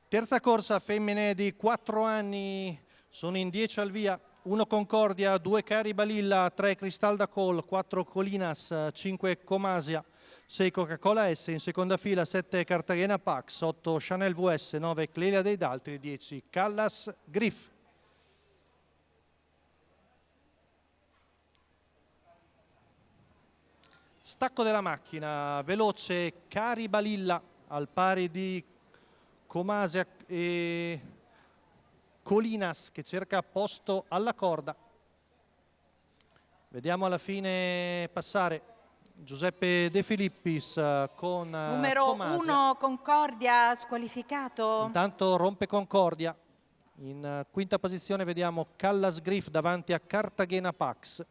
Terza corsa, femmine di 4 anni, sono in 10 al via. 1 Concordia, 2 Cari Balilla, 3 Cristal da Col, 4 Colinas, 5 Comasia, 6 Coca-Cola S, in seconda fila 7 Cartagena Pax, 8 Chanel VS, 9 Clelia dei Daltri, 10 Callas Griff. Stacco della macchina, veloce Cari Balilla al pari di Comasia e Colinas che cerca posto alla corda. Vediamo alla fine passare Giuseppe De Filippis con numero Comasia. 1 Concordia squalificato. Intanto rompe Concordia. In quinta posizione vediamo Callas Griff davanti a Cartagena Pax.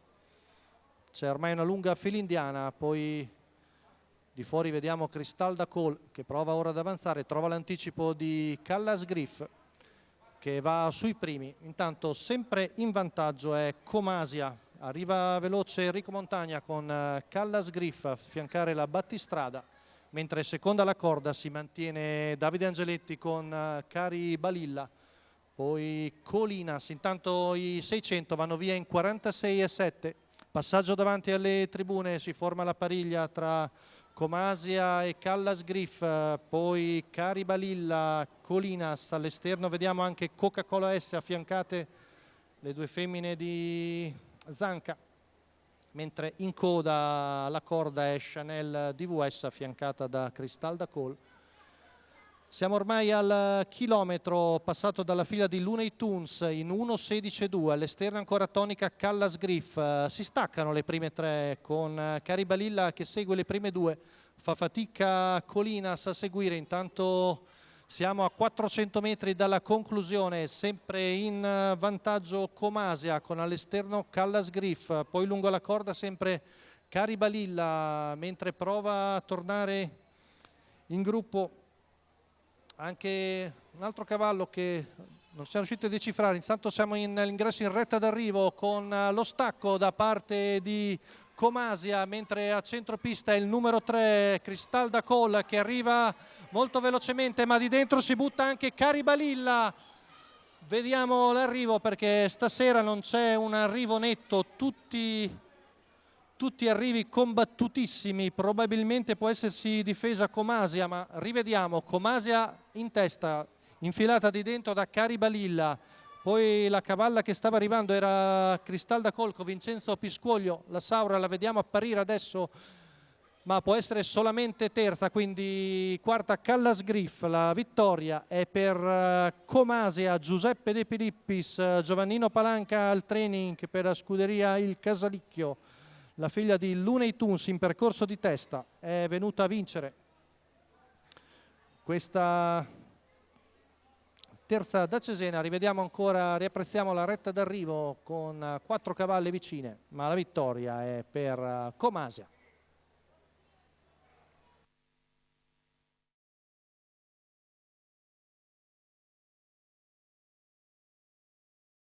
C'è ormai una lunga fila indiana, poi di fuori vediamo Cristal da Col che prova ora ad avanzare, trova l'anticipo di Callas Griff che va sui primi. Intanto sempre in vantaggio è Comasia, arriva veloce Enrico Montagna con Callas Griff a fiancare la battistrada, mentre seconda alla corda si mantiene Davide Angeletti con Cari Balilla, poi Colinas. Intanto i 600 vanno via in 46,7. Passaggio davanti alle tribune, si forma la pariglia tra Comasia e Callas Griff, poi Cari Balilla, Colinas, all'esterno vediamo anche Coca-Cola S affiancate le due femmine di Zanca, mentre in coda alla corda è Chanel DVS affiancata da Cristal da Col. Siamo ormai al chilometro passato dalla fila di Looney Tunes in 1.16.2, all'esterno ancora tonica Callas Griff. Si staccano le prime tre con Cari Balilla che segue le prime due, fa fatica Colinas a seguire. Intanto siamo a 400 metri dalla conclusione, sempre in vantaggio Comasia con all'esterno Callas Griff, poi lungo la corda sempre Cari Balilla, mentre prova a tornare in gruppo anche un altro cavallo che non siamo riusciti a decifrare. Intanto siamo all'ingresso in retta d'arrivo con lo stacco da parte di Comasia, mentre a centropista è il numero 3 Cristal da Col che arriva molto velocemente, ma di dentro si butta anche Cari Balilla. Vediamo l'arrivo perché stasera non c'è un arrivo netto, tutti arrivi combattutissimi, probabilmente può essersi difesa Comasia, ma rivediamo Comasia in testa, infilata di dentro da Cari Balilla, poi la cavalla che stava arrivando era Cristal da Colco, Vincenzo Piscuoglio, la Saura la vediamo apparire adesso, ma può essere solamente terza, quindi quarta Callas Griff. La vittoria è per Comasia, Giuseppe De Filippis, Giovannino Palanca al training per la scuderia Il Casalicchio. La figlia di Looney Tunes in percorso di testa è venuta a vincere questa terza da Cesena. Rivediamo ancora, riapprezziamo la retta d'arrivo con 4 cavalle vicine, ma la vittoria è per Comasia.